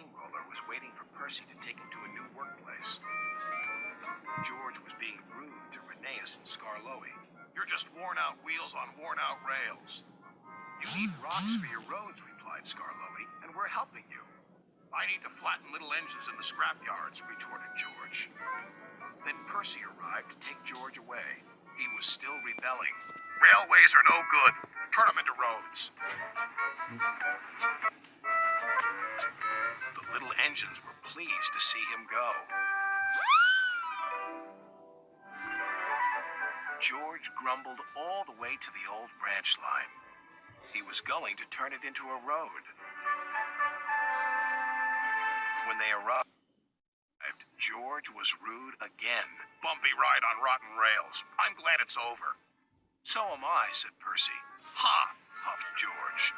steamroller was waiting for Percy to take him to a new workplace. George was being rude to Rheneas and Skarloey. "You're just worn-out wheels on worn-out rails." "You need rocks for your roads," replied Skarloey, "and we're helping you." "I need to flatten little engines in the scrap yards," retorted George. Then Percy arrived to take George away. He was still rebelling. "Railways are no good. Turn them into roads." The little engines were pleased to see him go. George grumbled all the way to the old branch line. He was going to turn it into a road. When they arrived, George was rude again. "Bumpy ride on rotten rails. I'm glad it's over." "So am I," said Percy. "Ha!" huffed George.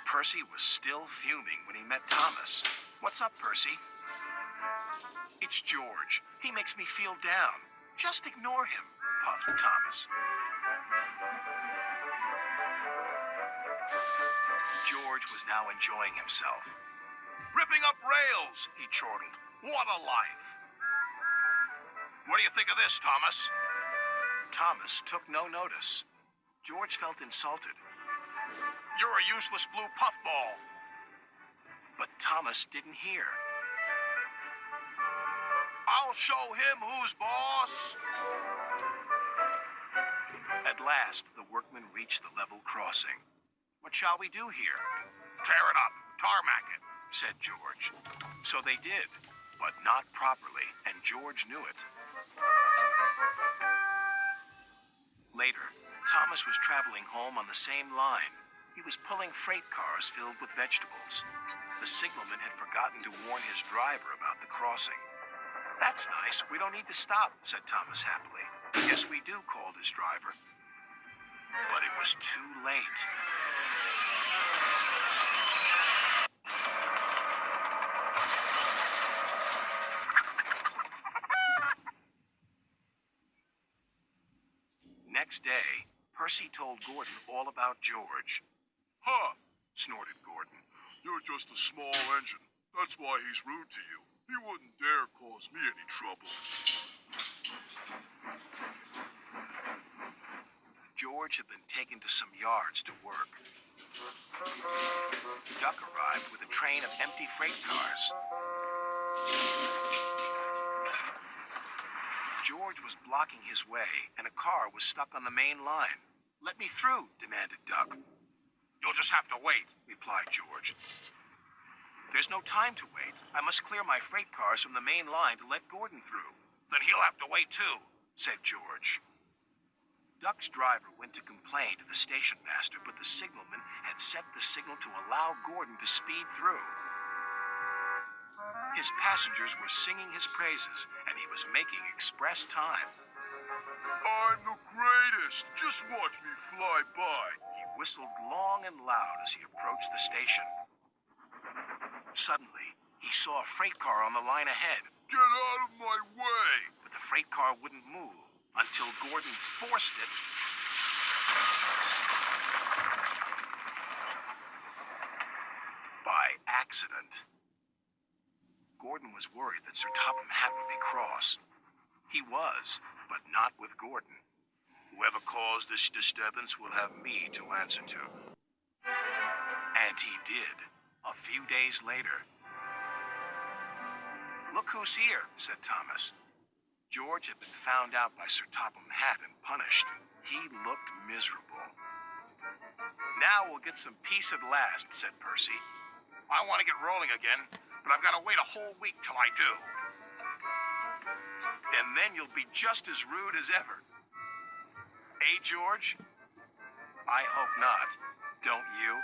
Percy was still fuming when he met Thomas. "What's up, Percy?" "It's George. He makes me feel down." "Just ignore him," puffed Thomas. George was now enjoying himself. "Ripping up rails," he chortled. "What a life!" "What do you think of this, Thomas?" Thomas took no notice. George felt insulted. "You're a useless blue puffball." But Thomas didn't hear. "I'll show him who's boss." At last, the workmen reached the level crossing. "What shall we do here?" "Tear it up, tarmac it," said George. So they did, but not properly, and George knew it. Later, Thomas was traveling home on the same line. He was pulling freight cars filled with vegetables. The signalman had forgotten to warn his driver about the crossing. "That's nice. We don't need to stop," said Thomas happily. "Yes, we do," called his driver. But it was too late. Next day, Percy told Gordon all about George. "Huh," snorted Gordon. "You're just a small engine. That's why he's rude to you. He wouldn't dare cause me any trouble." George had been taken to some yards to work. Duck arrived with a train of empty freight cars. George was blocking his way, and a car was stuck on the main line. "Let me through," demanded Duck. "You'll just have to wait," replied George. "There's no time to wait. I must clear my freight cars from the main line to let Gordon through." "Then he'll have to wait too," said George. Duck's driver went to complain to the station master, but the signalman had set the signal to allow Gordon to speed through. His passengers were singing his praises, and he was making express time. "I'm the greatest! Just watch me fly by!" He whistled long and loud as he approached the station. Suddenly, he saw a freight car on the line ahead. "Get out of my way!" But the freight car wouldn't move until Gordon forced it by accident. Gordon was worried that Sir Topham Hatt would be cross. He was, but not with Gordon. "Whoever caused this disturbance will have me to answer to." And he did, a few days later. "Look who's here," said Thomas. George had been found out by Sir Topham Hatt and punished. He looked miserable. "Now we'll get some peace at last," said Percy. "I want to get rolling again, but I've got to wait a whole week till I do." "And then you'll be just as rude as ever." "Eh, George?" "I hope not. Don't you?"